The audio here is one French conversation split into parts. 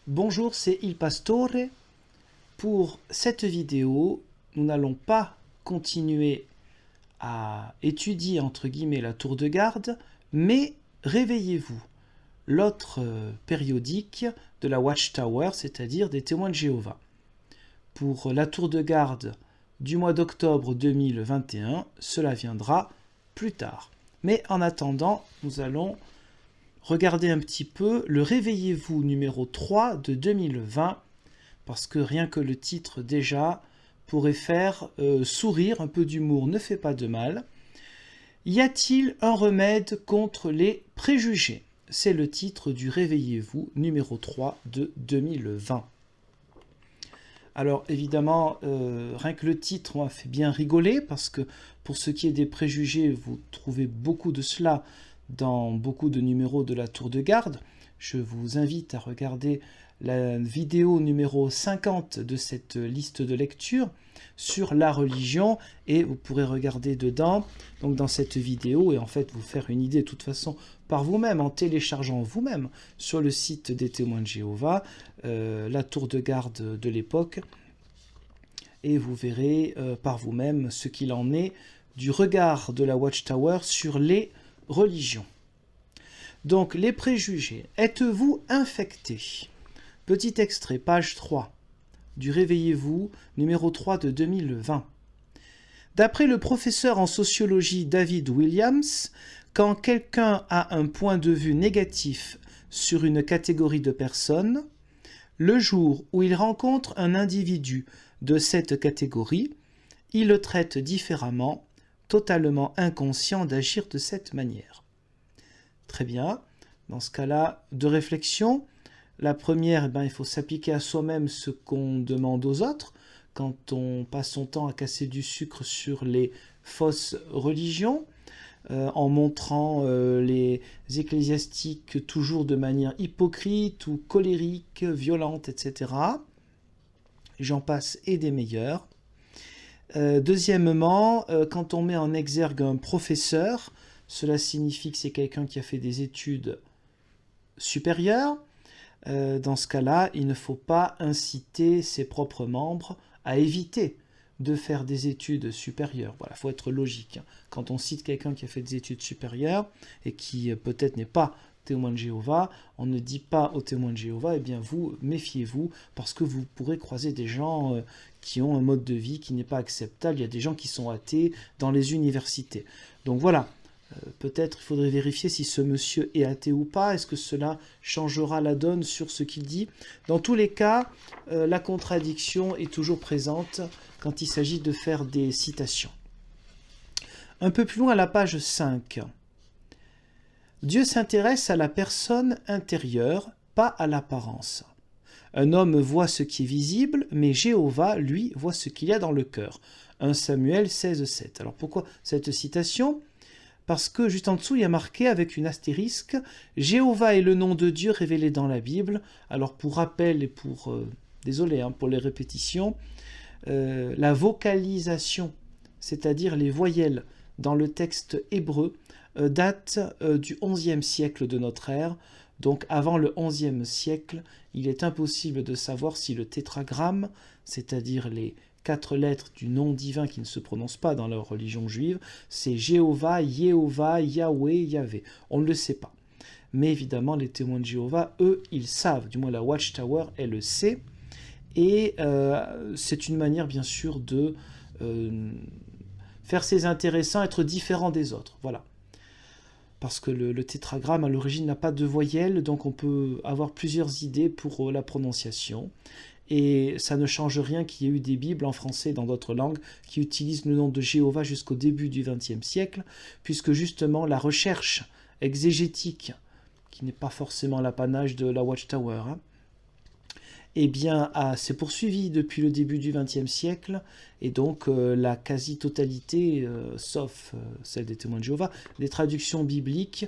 Bonjour, c'est Il Pastore. Pour cette vidéo, nous n'allons pas continuer à étudier entre guillemets la tour de garde, mais réveillez-vous, l'autre périodique de la Watchtower, c'est-à-dire des témoins de Jéhovah. Pour la tour de garde du mois d'octobre 2021, cela viendra plus tard. Mais en attendant, nous allons regarder un petit peu le Réveillez-vous numéro 3 de 2020, parce que rien que le titre déjà pourrait faire sourire, un peu d'humour ne fait pas de mal. Y a-t-il un remède contre les préjugés? C'est le titre du Réveillez-vous numéro 3 de 2020. Alors évidemment, rien que le titre m'a fait bien rigoler, parce que pour ce qui est des préjugés, vous trouvez beaucoup de cela dans beaucoup de numéros de la tour de garde. Je vous invite à regarder la vidéo numéro 50 de cette liste de lecture sur la religion, et vous pourrez regarder dedans, donc dans cette vidéo, et en fait vous faire une idée de toute façon par vous-même, en téléchargeant vous-même sur le site des témoins de Jéhovah, la tour de garde de l'époque, et vous verrez par vous-même ce qu'il en est du regard de la Watchtower sur les religions. Donc, les préjugés. Êtes-vous infecté? Petit extrait, page 3, du Réveillez-vous, numéro 3 de 2020. D'après le professeur en sociologie David Williams, quand quelqu'un a un point de vue négatif sur une catégorie de personnes, le jour où il rencontre un individu de cette catégorie, il le traite différemment, totalement inconscient d'agir de cette manière. Très bien. Dans ce cas-là, deux réflexions. La première, il faut s'appliquer à soi-même ce qu'on demande aux autres. Quand on passe son temps à casser du sucre sur les fausses religions, en montrant les ecclésiastiques toujours de manière hypocrite ou colérique, violente, etc. J'en passe et des meilleurs. Deuxièmement, quand on met en exergue un professeur, cela signifie que c'est quelqu'un qui a fait des études supérieures. Dans ce cas-là, il ne faut pas inciter ses propres membres à éviter de faire des études supérieures. Voilà, il faut être logique. Quand on cite quelqu'un qui a fait des études supérieures et qui peut-être n'est pas témoin de Jéhovah, on ne dit pas aux témoins de Jéhovah, eh bien vous, méfiez-vous, parce que vous pourrez croiser des gens qui ont un mode de vie qui n'est pas acceptable. Il y a des gens qui sont athées dans les universités. Donc voilà, peut-être il faudrait vérifier si ce monsieur est athée ou pas. Est-ce que cela changera la donne sur ce qu'il dit? Dans tous les cas, la contradiction est toujours présente quand il s'agit de faire des citations. Un peu plus loin à la page 5. Dieu s'intéresse à la personne intérieure, pas à l'apparence. Un homme voit ce qui est visible, mais Jéhovah, lui, voit ce qu'il y a dans le cœur. 1 Samuel 16,7. Alors pourquoi cette citation? Parce que juste en dessous, il y a marqué avec une astérisque « Jéhovah est le nom de Dieu révélé dans la Bible ». Alors pour rappel et pour... désolé pour les répétitions, la vocalisation, c'est-à-dire les voyelles dans le texte hébreu, date du XIe siècle de notre ère. Donc avant le XIe siècle, il est impossible de savoir si le tétragramme, c'est-à-dire les 4 lettres du nom divin qui ne se prononcent pas dans la religion juive, c'est Jéhovah, Yehovah, Yahweh, Yahvé. On ne le sait pas. Mais évidemment, les témoins de Jéhovah, eux, ils savent. Du moins, la Watchtower, elle le sait. Et c'est une manière, bien sûr, de faire ses intéressants, être différent des autres. Voilà. Parce que le tétragramme, à l'origine, n'a pas de voyelles, donc on peut avoir plusieurs idées pour la prononciation. Et ça ne change rien qu'il y ait eu des Bibles en français et dans d'autres langues qui utilisent le nom de Jéhovah jusqu'au début du XXe siècle, puisque justement la recherche exégétique, qui n'est pas forcément l'apanage de la Watchtower, eh bien, s'est poursuivie depuis le début du XXe siècle, et donc la quasi-totalité, sauf celle des témoins de Jéhovah, des traductions bibliques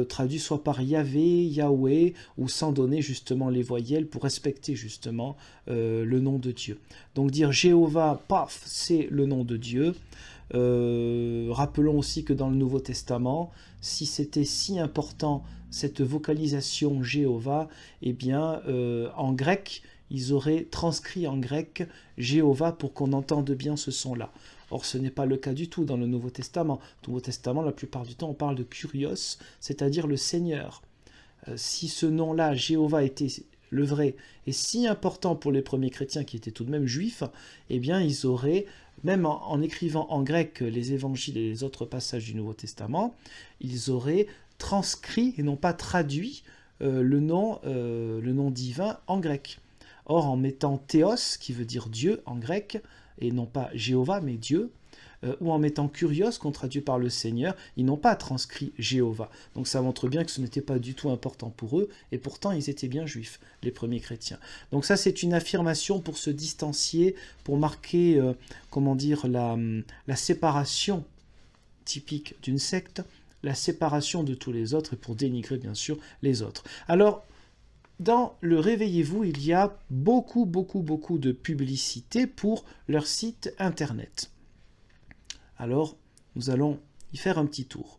traduites soit par Yahvé, Yahweh, ou sans donner justement les voyelles pour respecter justement le nom de Dieu. Donc dire Jéhovah, paf, c'est le nom de Dieu. Rappelons aussi que dans le Nouveau Testament, si c'était si important cette vocalisation Jéhovah, eh bien en grec, ils auraient transcrit en grec Jéhovah pour qu'on entende bien ce son-là. Or, ce n'est pas le cas du tout dans le Nouveau Testament. Dans le Nouveau Testament, la plupart du temps, on parle de Kyrios, c'est-à-dire le Seigneur. Si ce nom-là, Jéhovah, était le vrai, et si important pour les premiers chrétiens qui étaient tout de même juifs, eh bien, ils auraient, même en écrivant en grec les évangiles et les autres passages du Nouveau Testament, ils auraient transcrit et non pas traduit le nom divin en grec. Or, en mettant théos, qui veut dire Dieu en grec, et non pas Jéhovah, mais Dieu, ou en mettant Kyrios, qu'on traduit par le Seigneur, ils n'ont pas transcrit Jéhovah. Donc ça montre bien que ce n'était pas du tout important pour eux, et pourtant ils étaient bien juifs, les premiers chrétiens. Donc ça c'est une affirmation pour se distancier, pour marquer, la séparation typique d'une secte, la séparation de tous les autres, et pour dénigrer bien sûr les autres. Alors, dans le Réveillez-vous, il y a beaucoup de publicité pour leur site internet. Alors, nous allons y faire un petit tour.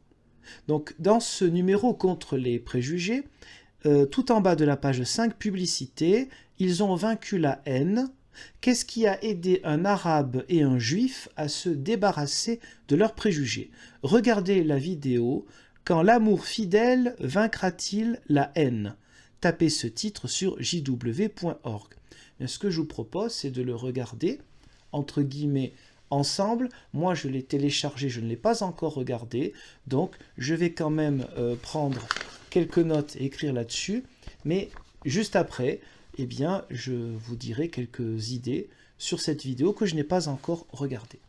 Donc, dans ce numéro contre les préjugés, tout en bas de la page 5, publicité, ils ont vaincu la haine. Qu'est-ce qui a aidé un arabe et un juif à se débarrasser de leurs préjugés? Regardez la vidéo « Quand l'amour fidèle vaincra-t-il la haine ?» Tapez ce titre sur jw.org. Ce que je vous propose, c'est de le regarder, entre guillemets, ensemble. Moi, je l'ai téléchargé, je ne l'ai pas encore regardé, donc je vais quand même prendre quelques notes et écrire là-dessus, mais juste après, eh bien, je vous dirai quelques idées sur cette vidéo que je n'ai pas encore regardée.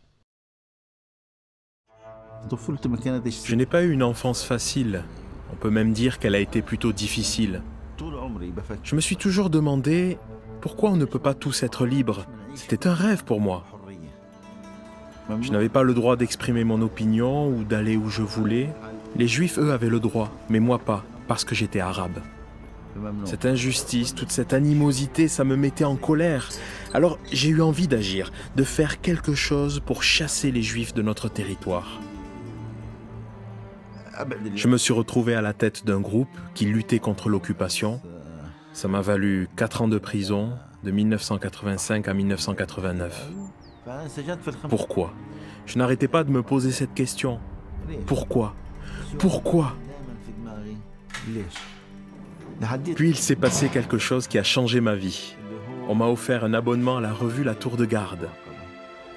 Je n'ai pas eu une enfance facile. On peut même dire qu'elle a été plutôt difficile. Je me suis toujours demandé pourquoi on ne peut pas tous être libres. C'était un rêve pour moi. Je n'avais pas le droit d'exprimer mon opinion ou d'aller où je voulais. Les Juifs, eux, avaient le droit, mais moi pas, parce que j'étais arabe. Cette injustice, toute cette animosité, ça me mettait en colère. Alors j'ai eu envie d'agir, de faire quelque chose pour chasser les Juifs de notre territoire. Je me suis retrouvé à la tête d'un groupe qui luttait contre l'occupation. Ça m'a valu 4 ans de prison, de 1985 à 1989. Pourquoi? Je n'arrêtais pas de me poser cette question. Pourquoi? Pourquoi? Puis il s'est passé quelque chose qui a changé ma vie. On m'a offert un abonnement à la revue La Tour de Garde.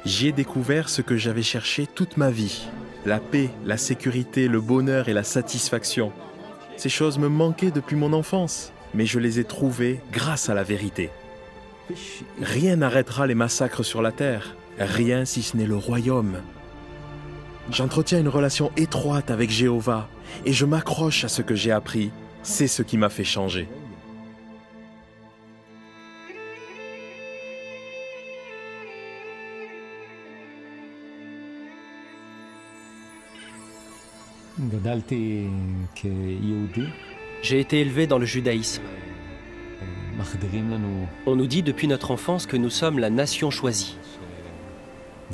J'y ai découvert ce que j'avais cherché toute ma vie. La paix, la sécurité, le bonheur et la satisfaction. Ces choses me manquaient depuis mon enfance, mais je les ai trouvées grâce à la vérité. Rien n'arrêtera les massacres sur la terre, rien si ce n'est le royaume. J'entretiens une relation étroite avec Jéhovah et je m'accroche à ce que j'ai appris. C'est ce qui m'a fait changer. J'ai été élevé dans le judaïsme. On nous dit depuis notre enfance que nous sommes la nation choisie,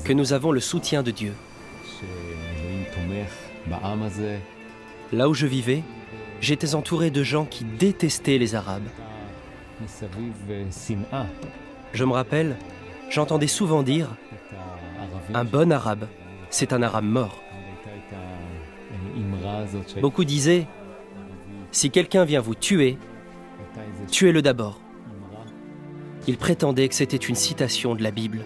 que nous avons le soutien de Dieu. Là où je vivais, j'étais entouré de gens qui détestaient les Arabes. Je me rappelle, j'entendais souvent dire « Un bon Arabe, c'est un Arabe mort ». Beaucoup disaient « Si quelqu'un vient vous tuer, tuez-le d'abord ». Ils prétendaient que c'était une citation de la Bible.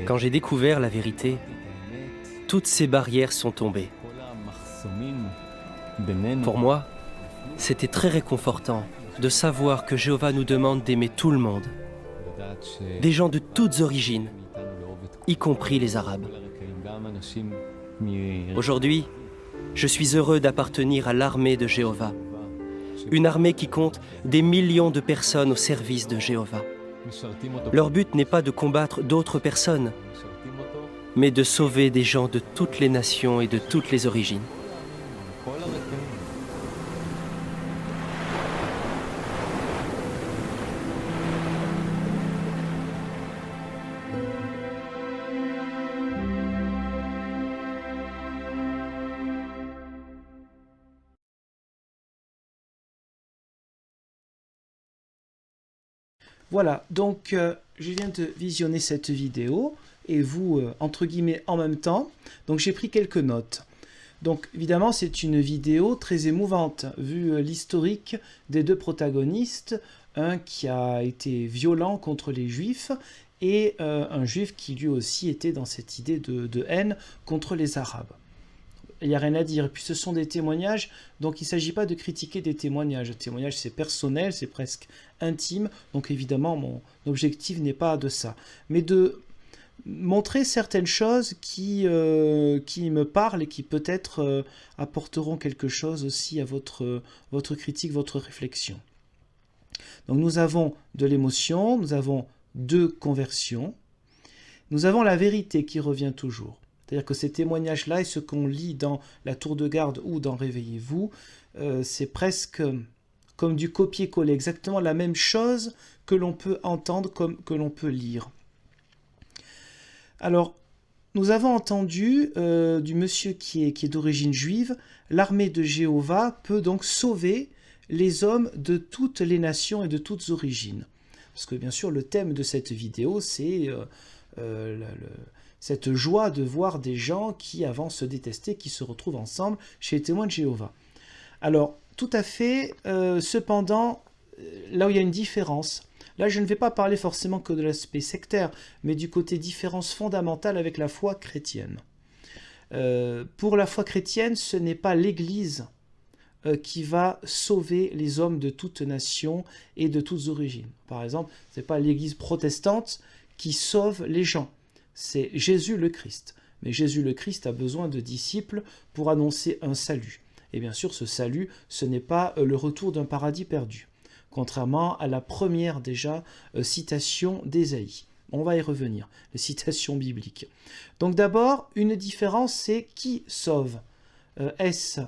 Quand j'ai découvert la vérité, toutes ces barrières sont tombées. Pour moi, c'était très réconfortant de savoir que Jéhovah nous demande d'aimer tout le monde, des gens de toutes origines, y compris les Arabes. Aujourd'hui, je suis heureux d'appartenir à l'armée de Jéhovah, une armée qui compte des millions de personnes au service de Jéhovah. Leur but n'est pas de combattre d'autres personnes, mais de sauver des gens de toutes les nations et de toutes les origines. Voilà, donc je viens de visionner cette vidéo et vous, entre guillemets, en même temps. Donc j'ai pris quelques notes. Donc évidemment, c'est une vidéo très émouvante, vu l'historique des deux protagonistes, un qui a été violent contre les Juifs et un Juif qui lui aussi était dans cette idée de haine contre les Arabes. Il n'y a rien à dire. Et puis ce sont des témoignages, donc il ne s'agit pas de critiquer des témoignages. Le témoignage, c'est personnel, c'est presque intime. Donc évidemment, mon objectif n'est pas de ça. Mais de montrer certaines choses qui me parlent et qui peut-être apporteront quelque chose aussi à votre critique, votre réflexion. Donc nous avons de l'émotion, nous avons deux conversions, nous avons la vérité qui revient toujours. C'est-à-dire que ces témoignages-là et ce qu'on lit dans La Tour de Garde ou dans Réveillez-vous, c'est presque comme du copier-coller, exactement la même chose que l'on peut entendre, comme que l'on peut lire. Alors, nous avons entendu du monsieur qui est d'origine juive, l'armée de Jéhovah peut donc sauver les hommes de toutes les nations et de toutes origines. Parce que bien sûr, le thème de cette vidéo, c'est cette joie de voir des gens qui avant se détestaient, qui se retrouvent ensemble chez les témoins de Jéhovah. Alors, tout à fait, cependant, là où il y a une différence, là je ne vais pas parler forcément que de l'aspect sectaire, mais du côté différence fondamentale avec la foi chrétienne. Pour la foi chrétienne, ce n'est pas l'Église qui va sauver les hommes de toutes nations et de toutes origines. Par exemple, ce n'est pas l'Église protestante qui sauve les gens, c'est Jésus le Christ. Mais Jésus le Christ a besoin de disciples pour annoncer un salut. Et bien sûr, ce salut, ce n'est pas le retour d'un paradis perdu, contrairement à la première déjà citation d'Ésaïe. On va y revenir, les citations bibliques. Donc d'abord, une différence, c'est qui sauve. Est-ce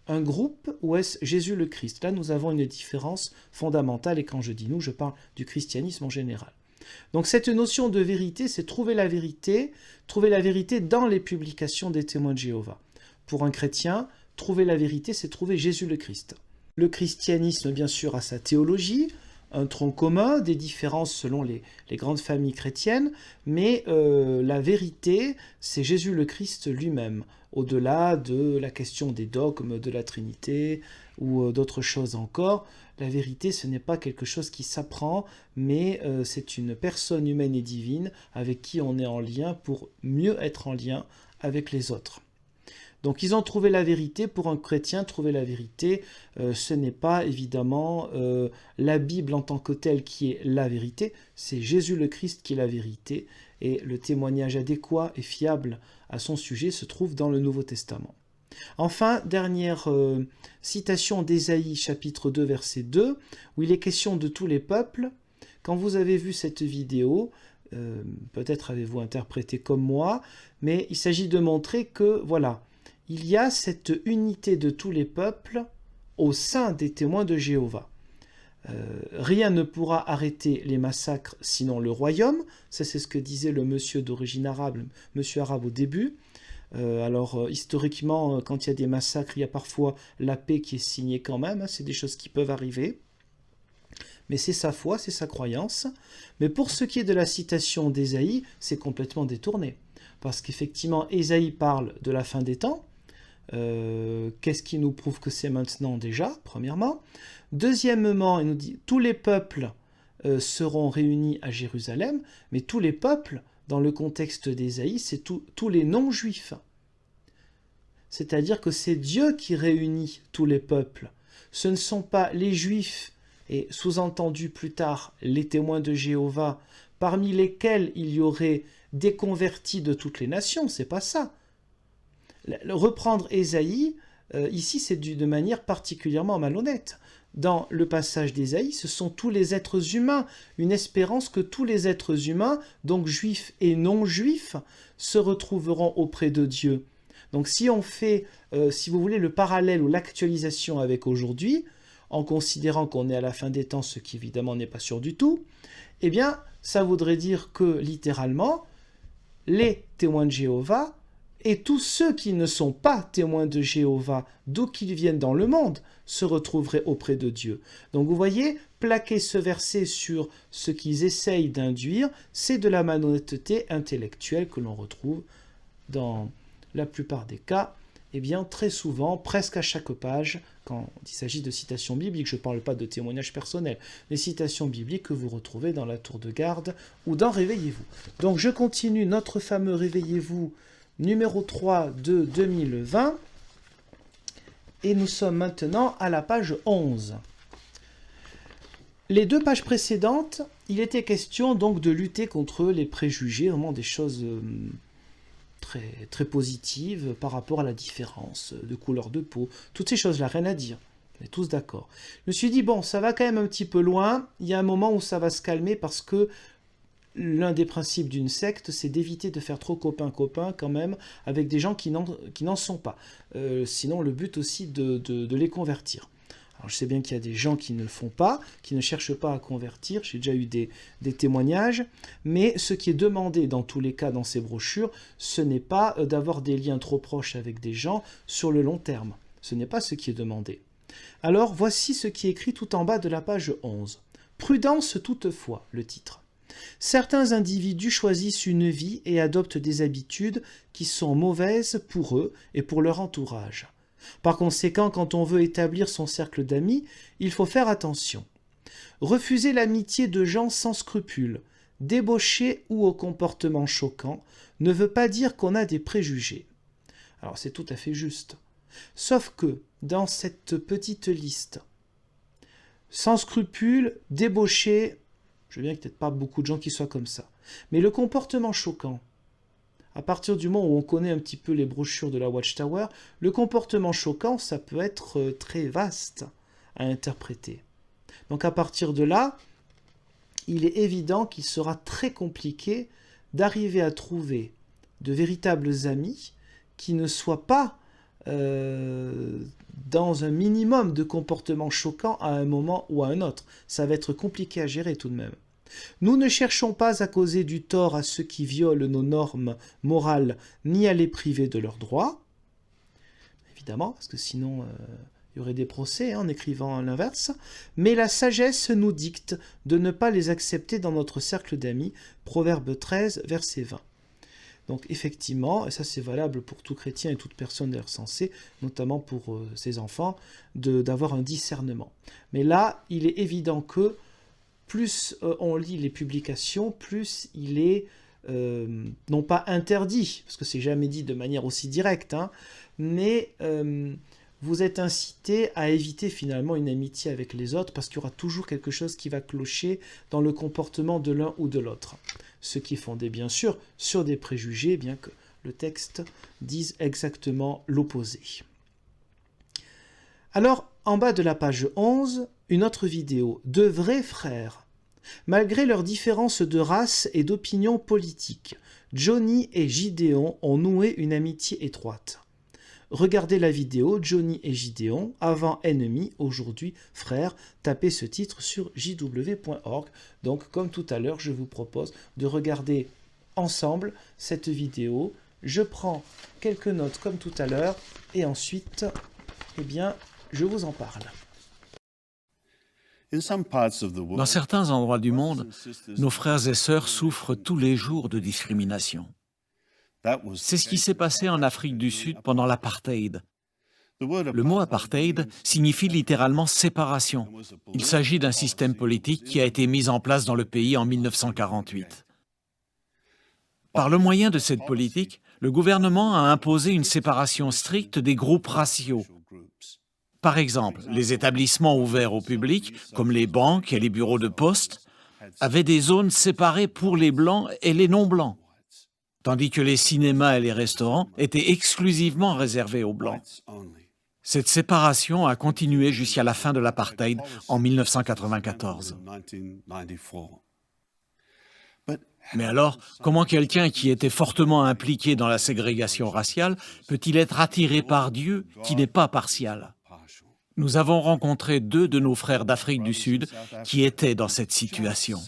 un groupe ou est-ce Jésus le Christ? Là, nous avons une différence fondamentale, et quand je dis nous, je parle du christianisme en général. Donc cette notion de vérité, c'est trouver la vérité dans les publications des témoins de Jéhovah. Pour un chrétien, trouver la vérité, c'est trouver Jésus le Christ. Le christianisme, bien sûr, a sa théologie, un tronc commun, des différences selon les grandes familles chrétiennes, mais la vérité, c'est Jésus le Christ lui-même, au-delà de la question des dogmes de la Trinité ou d'autres choses encore. La vérité, ce n'est pas quelque chose qui s'apprend, mais c'est une personne humaine et divine avec qui on est en lien pour mieux être en lien avec les autres. Donc ils ont trouvé la vérité. Pour un chrétien, trouver la vérité, ce n'est pas évidemment la Bible en tant que telle qui est la vérité, c'est Jésus le Christ qui est la vérité, et le témoignage adéquat et fiable à son sujet se trouve dans le Nouveau Testament. Enfin, dernière citation d'Ésaïe chapitre 2 verset 2, où il est question de tous les peuples. Quand vous avez vu cette vidéo, peut-être avez-vous interprété comme moi, mais il s'agit de montrer que, voilà, il y a cette unité de tous les peuples au sein des témoins de Jéhovah. Rien ne pourra arrêter les massacres sinon le royaume. Ça, c'est ce que disait le monsieur d'origine arabe, monsieur arabe au début. Historiquement, quand il y a des massacres, il y a parfois la paix qui est signée quand même. C'est des choses qui peuvent arriver. Mais c'est sa foi, c'est sa croyance. Mais pour ce qui est de la citation d'Ésaïe, c'est complètement détourné. Parce qu'effectivement, Ésaïe parle de la fin des temps. Qu'est-ce qui nous prouve que c'est maintenant déjà, premièrement. Deuxièmement, il nous dit tous les peuples seront réunis à Jérusalem, mais tous les peuples, dans le contexte d'Ésaïe, c'est tous les non-juifs. C'est-à-dire que c'est Dieu qui réunit tous les peuples. Ce ne sont pas les juifs, et sous-entendu plus tard les témoins de Jéhovah, parmi lesquels il y aurait des convertis de toutes les nations, c'est pas ça. Reprendre Ésaïe, ici c'est de manière particulièrement malhonnête. Dans le passage d'Ésaïe, ce sont tous les êtres humains, une espérance que tous les êtres humains, donc juifs et non-juifs, se retrouveront auprès de Dieu. Donc si on fait, si vous voulez, le parallèle ou l'actualisation avec aujourd'hui, en considérant qu'on est à la fin des temps, ce qui évidemment n'est pas sûr du tout, eh bien ça voudrait dire que littéralement, les témoins de Jéhovah Et tous ceux qui ne sont pas témoins de Jéhovah, d'où qu'ils viennent dans le monde, se retrouveraient auprès de Dieu. Donc vous voyez, plaquer ce verset sur ce qu'ils essayent d'induire, c'est de la malhonnêteté intellectuelle que l'on retrouve dans la plupart des cas, eh bien très souvent, presque à chaque page, quand il s'agit de citations bibliques, je ne parle pas de témoignages personnels, les citations bibliques que vous retrouvez dans la tour de garde ou dans Réveillez-vous. Donc je continue notre fameux Réveillez-vous numéro 3 de 2020, et nous sommes maintenant à la page 11. Les 2 pages précédentes, il était question donc de lutter contre les préjugés, vraiment des choses très, très positives par rapport à la différence de couleur de peau, toutes ces choses-là, rien à dire. On est tous d'accord. Je me suis dit, bon, ça va quand même un petit peu loin, il y a un moment où ça va se calmer parce que l'un des principes d'une secte, c'est d'éviter de faire trop copain-copain quand même avec des gens qui n'en sont pas. Sinon, le but aussi de les convertir. Alors, je sais bien qu'il y a des gens qui ne le font pas, qui ne cherchent pas à convertir. J'ai déjà eu des témoignages. Mais ce qui est demandé dans tous les cas dans ces brochures, ce n'est pas d'avoir des liens trop proches avec des gens sur le long terme. Ce n'est pas ce qui est demandé. Alors, voici ce qui est écrit tout en bas de la page 11. « Prudence toutefois », le titre. Certains individus choisissent une vie et adoptent des habitudes qui sont mauvaises pour eux et pour leur entourage. Par conséquent, quand on veut établir son cercle d'amis, il faut faire attention. Refuser l'amitié de gens sans scrupules, débauchés ou au comportement choquant, ne veut pas dire qu'on a des préjugés. Alors c'est tout à fait juste. Sauf que, dans cette petite liste, sans scrupules, débauchés, je veux bien qu'il n'y ait peut-être pas beaucoup de gens qui soient comme ça. Mais le comportement choquant, à partir du moment où on connaît un petit peu les brochures de la Watchtower, le comportement choquant, ça peut être très vaste à interpréter. Donc à partir de là, il est évident qu'il sera très compliqué d'arriver à trouver de véritables amis qui ne soient pas dans un minimum de comportement choquant à un moment ou à un autre. Ça va être compliqué à gérer tout de même. Nous ne cherchons pas à causer du tort à ceux qui violent nos normes morales, ni à les priver de leurs droits, évidemment, parce que sinon il y aurait des procès en écrivant l'inverse, mais la sagesse nous dicte de ne pas les accepter dans notre cercle d'amis, Proverbe 13, verset 20. Donc effectivement, et ça c'est valable pour tout chrétien et toute personne d'ailleurs sensée, notamment pour ses enfants, d'avoir un discernement. Mais là, il est évident que plus on lit les publications, plus il est non pas interdit, parce que c'est jamais dit de manière aussi directe, hein, mais vous êtes incité à éviter finalement une amitié avec les autres, parce qu'il y aura toujours quelque chose qui va clocher dans le comportement de l'un ou de l'autre. Ce qui est fondé bien sûr sur des préjugés, bien que le texte dise exactement l'opposé. Alors, en bas de la page 11, une autre vidéo. De vrais frères. Malgré leurs différences de race et d'opinion politique, Johnny et Gideon ont noué une amitié étroite. Regardez la vidéo Johnny et Gideon, avant ennemis, aujourd'hui frères. Tapez ce titre sur jw.org. Donc, comme tout à l'heure, je vous propose de regarder ensemble cette vidéo. Je prends quelques notes comme tout à l'heure et ensuite, eh bien, je vous en parle. Dans certains endroits du monde, nos frères et sœurs souffrent tous les jours de discrimination. C'est ce qui s'est passé en Afrique du Sud pendant l'apartheid. Le mot apartheid signifie littéralement séparation. Il s'agit d'un système politique qui a été mis en place dans le pays en 1948. Par le moyen de cette politique, le gouvernement a imposé une séparation stricte des groupes raciaux. Par exemple, les établissements ouverts au public, comme les banques et les bureaux de poste, avaient des zones séparées pour les blancs et les non-blancs, tandis que les cinémas et les restaurants étaient exclusivement réservés aux blancs. Cette séparation a continué jusqu'à la fin de l'apartheid en 1994. Mais alors, comment quelqu'un qui était fortement impliqué dans la ségrégation raciale peut-il être attiré par Dieu qui n'est pas partial ? Nous avons rencontré 2 de nos frères d'Afrique du Sud qui étaient dans cette situation.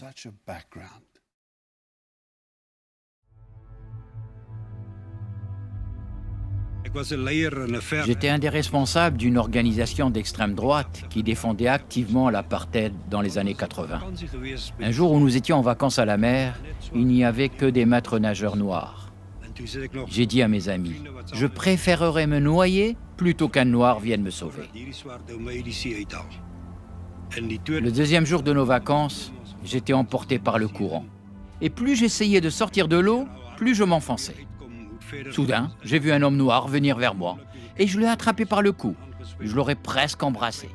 J'étais un des responsables d'une organisation d'extrême droite qui défendait activement l'apartheid dans les années 80. Un jour où nous étions en vacances à la mer, il n'y avait que des maîtres nageurs noirs. J'ai dit à mes amis, je préférerais me noyer plutôt qu'un noir vienne me sauver. Le deuxième jour de nos vacances, j'étais emporté par le courant. Et plus j'essayais de sortir de l'eau, plus je m'enfonçais. Soudain, j'ai vu un homme noir venir vers moi et je l'ai attrapé par le cou. Je l'aurais presque embrassé.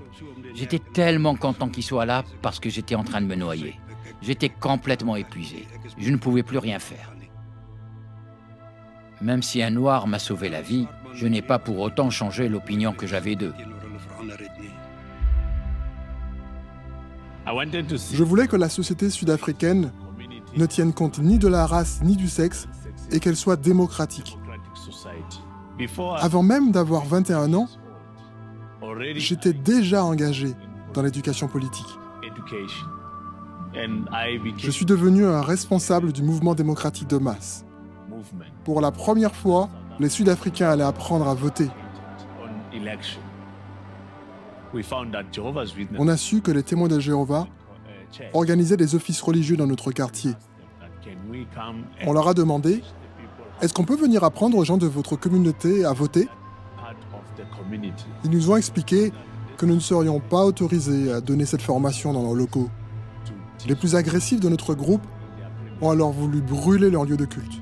J'étais tellement content qu'il soit là parce que j'étais en train de me noyer. J'étais complètement épuisé. Je ne pouvais plus rien faire. Même si un noir m'a sauvé la vie, je n'ai pas pour autant changé l'opinion que j'avais d'eux. Je voulais que la société sud-africaine ne tienne compte ni de la race ni du sexe et qu'elle soit démocratique. Avant même d'avoir 21 ans, j'étais déjà engagé dans l'éducation politique. Je suis devenu un responsable du mouvement démocratique de masse. Pour la première fois, les Sud-Africains allaient apprendre à voter. On a su que les témoins de Jéhovah organisaient des offices religieux dans notre quartier. On leur a demandé, est-ce qu'on peut venir apprendre aux gens de votre communauté à voter? Ils nous ont expliqué que nous ne serions pas autorisés à donner cette formation dans leurs locaux. Les plus agressifs de notre groupe ont alors voulu brûler leur lieu de culte.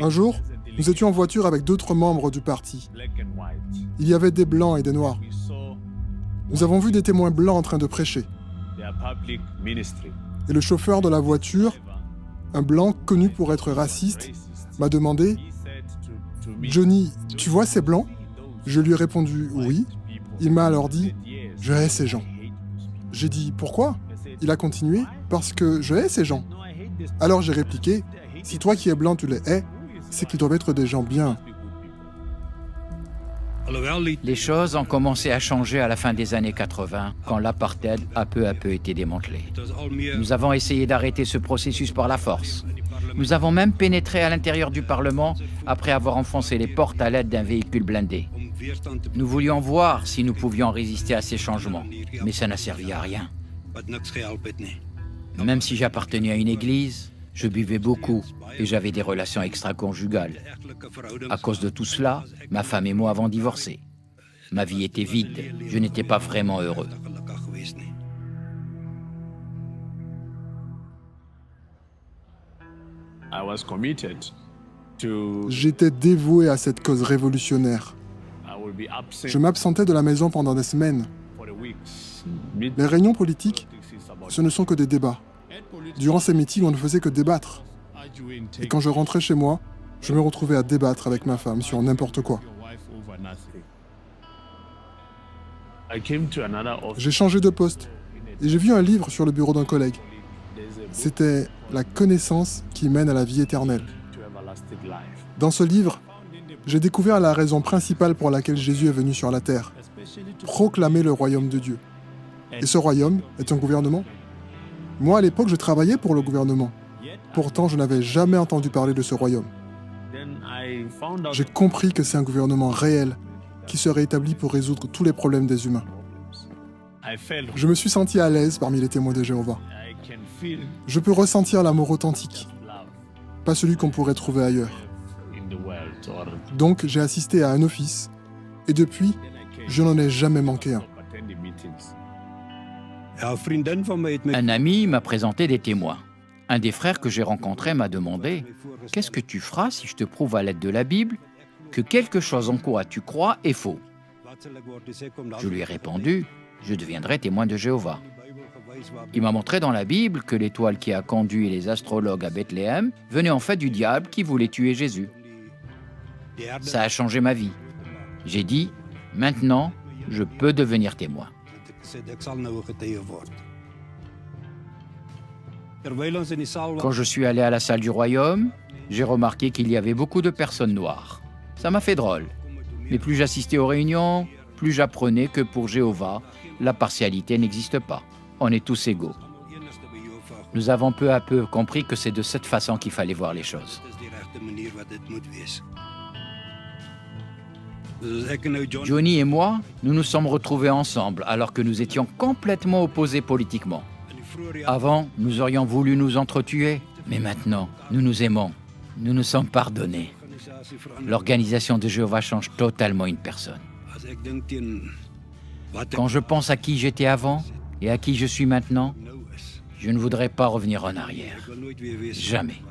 Un jour, nous étions en voiture avec d'autres membres du parti. Il y avait des blancs et des noirs. Nous avons vu des témoins blancs en train de prêcher. Et le chauffeur de la voiture, un blanc connu pour être raciste, m'a demandé « Johnny, tu vois ces blancs ?» Je lui ai répondu « Oui ». Il m'a alors dit « Je hais ces gens ». J'ai dit « Pourquoi ?» Il a continué « Parce que je hais ces gens ». Alors j'ai répliqué « Si toi qui es blanc tu les hais, c'est qu'ils doivent être des gens bien ». Les choses ont commencé à changer à la fin des années 80, quand l'apartheid a peu à peu été démantelé. Nous avons essayé d'arrêter ce processus par la force. Nous avons même pénétré à l'intérieur du Parlement après avoir enfoncé les portes à l'aide d'un véhicule blindé. Nous voulions voir si nous pouvions résister à ces changements, mais ça n'a servi à rien. Même si j'appartenais à une église, je buvais beaucoup et j'avais des relations extra-conjugales. À cause de tout cela, ma femme et moi avons divorcé. Ma vie était vide, je n'étais pas vraiment heureux. J'étais dévoué à cette cause révolutionnaire. Je m'absentais de la maison pendant des semaines. Les réunions politiques, ce ne sont que des débats. Durant ces meetings, on ne faisait que débattre. Et quand je rentrais chez moi, je me retrouvais à débattre avec ma femme sur n'importe quoi. J'ai changé de poste et j'ai vu un livre sur le bureau d'un collègue. C'était « La connaissance qui mène à la vie éternelle ». Dans ce livre, j'ai découvert la raison principale pour laquelle Jésus est venu sur la terre. Proclamer le royaume de Dieu. Et ce royaume est un gouvernement. Moi, à l'époque, je travaillais pour le gouvernement. Pourtant, je n'avais jamais entendu parler de ce royaume. J'ai compris que c'est un gouvernement réel qui serait établi pour résoudre tous les problèmes des humains. Je me suis senti à l'aise parmi les témoins de Jéhovah. Je peux ressentir l'amour authentique, pas celui qu'on pourrait trouver ailleurs. Donc, j'ai assisté à un office et depuis, je n'en ai jamais manqué un. Un ami m'a présenté des témoins. Un des frères que j'ai rencontré m'a demandé « Qu'est-ce que tu feras si je te prouve à l'aide de la Bible que quelque chose en quoi tu crois est faux ?» Je lui ai répondu « Je deviendrai témoin de Jéhovah ». Il m'a montré dans la Bible que l'étoile qui a conduit les astrologues à Bethléem venait en fait du diable qui voulait tuer Jésus. Ça a changé ma vie. J'ai dit « Maintenant, je peux devenir témoin ». Quand je suis allé à la salle du royaume, j'ai remarqué qu'il y avait beaucoup de personnes noires. Ça m'a fait drôle. Mais plus j'assistais aux réunions, plus j'apprenais que pour Jéhovah, la partialité n'existe pas. On est tous égaux. Nous avons peu à peu compris que c'est de cette façon qu'il fallait voir les choses. Johnny et moi, nous nous sommes retrouvés ensemble alors que nous étions complètement opposés politiquement. Avant, nous aurions voulu nous entretuer, mais maintenant, nous nous aimons, nous nous sommes pardonnés. L'organisation de Jéhovah change totalement une personne. Quand je pense à qui j'étais avant et à qui je suis maintenant, je ne voudrais pas revenir en arrière. Jamais.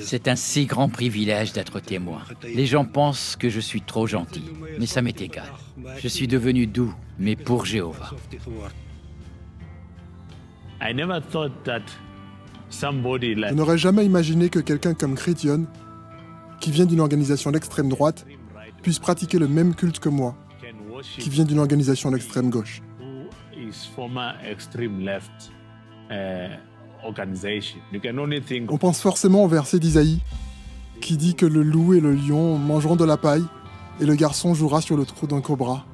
C'est un si grand privilège d'être témoin. Les gens pensent que je suis trop gentil, mais ça m'est égal. Je suis devenu doux, mais pour Jéhovah. Je n'aurais jamais imaginé que quelqu'un comme Chrétien, qui vient d'une organisation d'extrême droite, puisse pratiquer le même culte que moi, qui vient d'une organisation d'extrême gauche. On pense forcément au verset d'Isaïe, qui dit que le loup et le lion mangeront de la paille, et le garçon jouera sur le trou d'un cobra.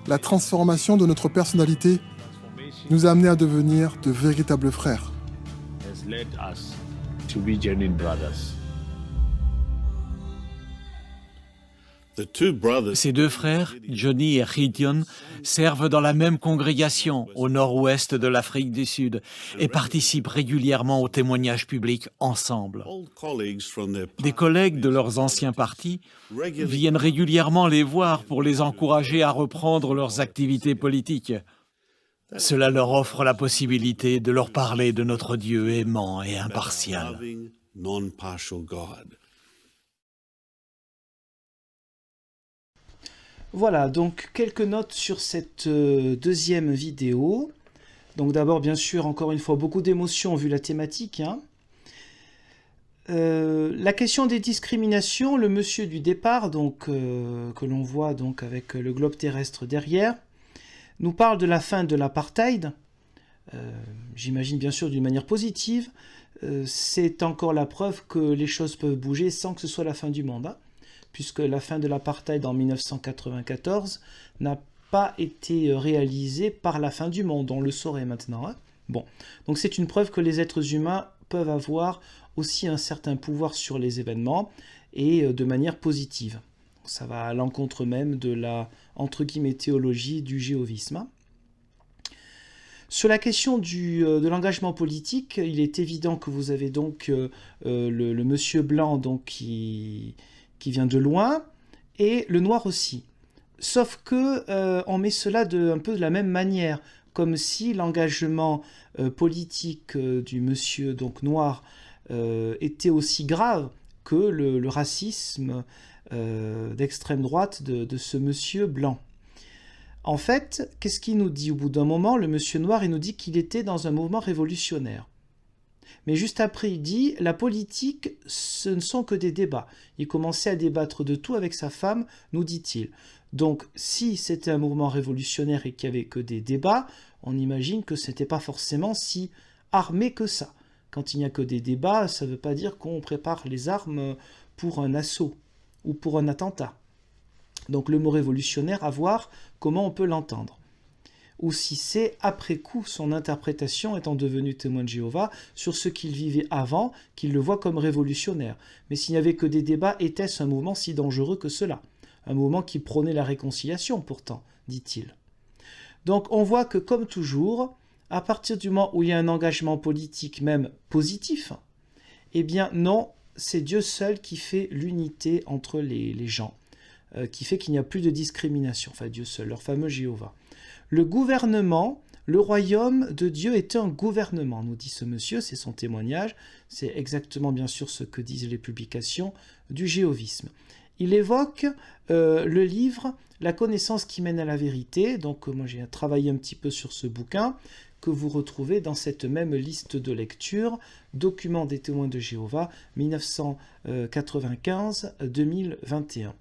La transformation de notre personnalité nous a amenés à devenir de véritables frères. Ces deux frères, Johnny et Gideon, servent dans la même congrégation au nord-ouest de l'Afrique du Sud et participent régulièrement au témoignage public ensemble. Des collègues de leurs anciens partis viennent régulièrement les voir pour les encourager à reprendre leurs activités politiques. Cela leur offre la possibilité de leur parler de notre Dieu aimant et impartial. Voilà, donc quelques notes sur cette deuxième vidéo. Donc d'abord, bien sûr, encore une fois, beaucoup d'émotions vu la thématique. La question des discriminations, le monsieur du départ, donc, que l'on voit donc avec le globe terrestre derrière, nous parle de la fin de l'apartheid. J'imagine bien sûr d'une manière positive. C'est encore la preuve que les choses peuvent bouger sans que ce soit la fin du monde. Puisque la fin de l'apartheid en 1994 n'a pas été réalisée par la fin du monde, on le saurait maintenant. Bon, donc c'est une preuve que les êtres humains peuvent avoir aussi un certain pouvoir sur les événements et de manière positive. Ça va à l'encontre même de la, entre guillemets, théologie du jéhovisme. Sur la question de l'engagement politique, il est évident que vous avez donc le monsieur blanc donc, qui vient de loin, et le noir aussi. Sauf que on met cela un peu de la même manière, comme si l'engagement politique du monsieur donc noir était aussi grave que le racisme d'extrême droite de ce monsieur blanc. En fait, qu'est-ce qu'il nous dit au bout d'un moment? Le monsieur noir, il nous dit qu'il était dans un mouvement révolutionnaire. Mais juste après, il dit, la politique, ce ne sont que des débats. Il commençait à débattre de tout avec sa femme, nous dit-il. Donc, si c'était un mouvement révolutionnaire et qu'il n'y avait que des débats, on imagine que ce n'était pas forcément si armé que ça. Quand il n'y a que des débats, ça ne veut pas dire qu'on prépare les armes pour un assaut ou pour un attentat. Donc, le mot révolutionnaire, à voir comment on peut l'entendre. Ou si c'est après coup son interprétation étant devenu témoin de Jéhovah sur ce qu'il vivait avant, qu'il le voit comme révolutionnaire. Mais s'il n'y avait que des débats, était-ce un mouvement si dangereux que cela? Un mouvement qui prônait la réconciliation pourtant, dit-il. Donc on voit que comme toujours, à partir du moment où il y a un engagement politique même positif, eh bien non, c'est Dieu seul qui fait l'unité entre les gens, qui fait qu'il n'y a plus de discrimination, enfin Dieu seul, leur fameux Jéhovah. Le gouvernement, le royaume de Dieu est un gouvernement, nous dit ce monsieur, c'est son témoignage, c'est exactement bien sûr ce que disent les publications du jéhovisme. Il évoque le livre « La connaissance qui mène à la vérité », donc moi j'ai travaillé un petit peu sur ce bouquin, que vous retrouvez dans cette même liste de lecture, Documents des témoins de Jéhovah, 1995-2021.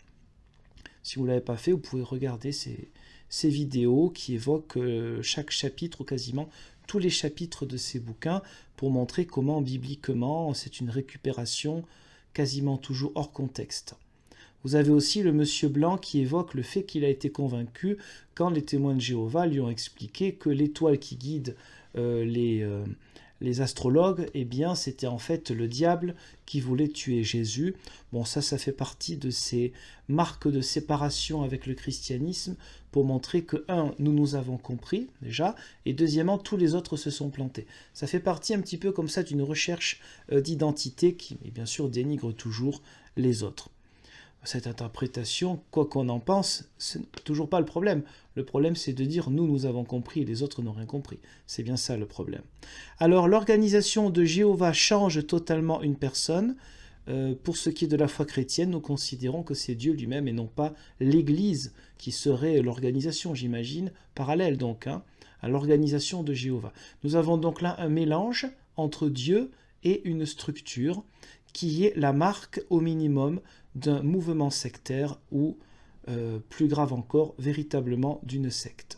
Si vous ne l'avez pas fait, vous pouvez regarder ces vidéos qui évoquent chaque chapitre ou quasiment tous les chapitres de ces bouquins pour montrer comment bibliquement c'est une récupération quasiment toujours hors contexte. Vous avez aussi le monsieur blanc qui évoque le fait qu'il a été convaincu quand les témoins de Jéhovah lui ont expliqué que l'étoile qui guide les astrologues, eh bien, c'était en fait le diable qui voulait tuer Jésus. Bon, ça fait partie de ces marques de séparation avec le christianisme pour montrer que, nous avons compris, déjà, et deuxièmement, tous les autres se sont plantés. Ça fait partie un petit peu comme ça d'une recherche d'identité qui, bien sûr, dénigre toujours les autres. Cette interprétation, quoi qu'on en pense, c'est toujours pas le problème. Le problème, c'est de dire nous avons compris et les autres n'ont rien compris. C'est bien ça le problème. Alors, l'organisation de Jéhovah change totalement une personne. Pour ce qui est de la foi chrétienne, nous considérons que c'est Dieu lui-même et non pas l'Église qui serait l'organisation, j'imagine, parallèle donc, à l'organisation de Jéhovah. Nous avons donc là un mélange entre Dieu et une structure qui est la marque au minimum d'un mouvement sectaire ou, plus grave encore, véritablement d'une secte.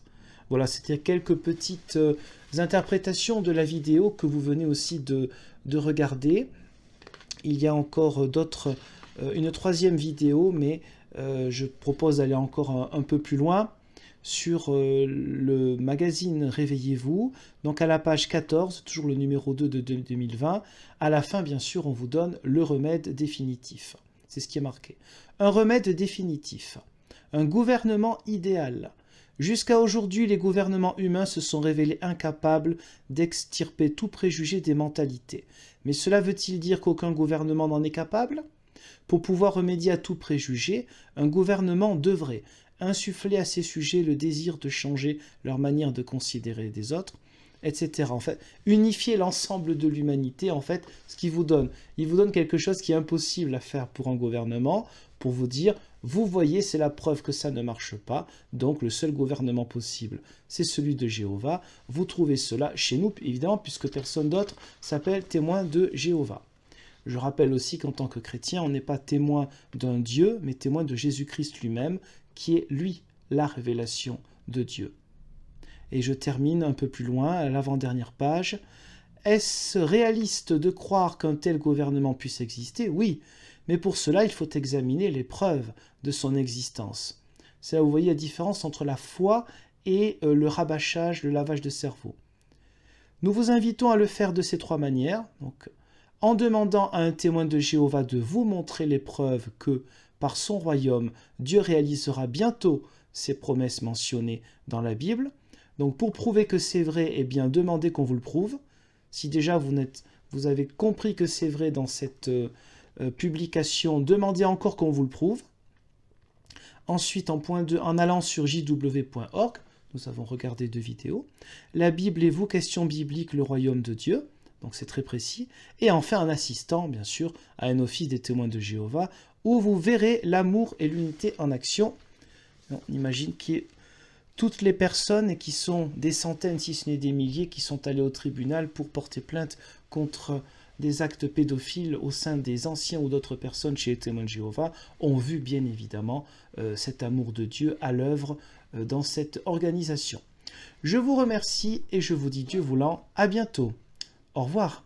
Voilà, c'était quelques petites interprétations de la vidéo que vous venez aussi de regarder. Il y a encore une troisième vidéo, mais je propose d'aller encore un peu plus loin sur le magazine Réveillez-vous, donc à la page 14, toujours le numéro 2 de 2020. À la fin, bien sûr, on vous donne le remède définitif. C'est ce qui est marqué. Un remède définitif. Un gouvernement idéal. Jusqu'à aujourd'hui, les gouvernements humains se sont révélés incapables d'extirper tout préjugé des mentalités. Mais cela veut-il dire qu'aucun gouvernement n'en est capable ? Pour pouvoir remédier à tout préjugé, un gouvernement devrait insuffler à ces sujets le désir de changer leur manière de considérer des autres, etc. En fait, unifier l'ensemble de l'humanité, en fait, ce qu'il vous donne. Il vous donne quelque chose qui est impossible à faire pour un gouvernement, pour vous dire, vous voyez, c'est la preuve que ça ne marche pas, donc le seul gouvernement possible, c'est celui de Jéhovah. Vous trouvez cela chez nous, évidemment, puisque personne d'autre s'appelle témoin de Jéhovah. Je rappelle aussi qu'en tant que chrétien, on n'est pas témoin d'un Dieu, mais témoin de Jésus-Christ lui-même, qui est, lui, la révélation de Dieu. Et je termine un peu plus loin, à l'avant-dernière page. Est-ce réaliste de croire qu'un tel gouvernement puisse exister ? Oui, mais pour cela, il faut examiner les preuves de son existence. C'est là où vous voyez la différence entre la foi et le rabâchage, le lavage de cerveau. Nous vous invitons à le faire de ces trois manières. Donc, en demandant à un témoin de Jéhovah de vous montrer les preuves que, par son royaume, Dieu réalisera bientôt ces promesses mentionnées dans la Bible. Donc pour prouver que c'est vrai, eh bien demandez qu'on vous le prouve. Si déjà vous avez compris que c'est vrai dans cette publication, demandez encore qu'on vous le prouve. Ensuite, en point 2, en allant sur jw.org, nous avons regardé 2 vidéos. La Bible et vous, question biblique, le royaume de Dieu. Donc c'est très précis. Et enfin, en assistant, bien sûr, à un office des témoins de Jéhovah, où vous verrez l'amour et l'unité en action. On imagine qu'il y ait toutes les personnes, et qui sont des centaines, si ce n'est des milliers, qui sont allées au tribunal pour porter plainte contre des actes pédophiles au sein des anciens ou d'autres personnes chez les témoins de Jéhovah, ont vu bien évidemment cet amour de Dieu à l'œuvre dans cette organisation. Je vous remercie et je vous dis Dieu voulant, à bientôt. Au revoir.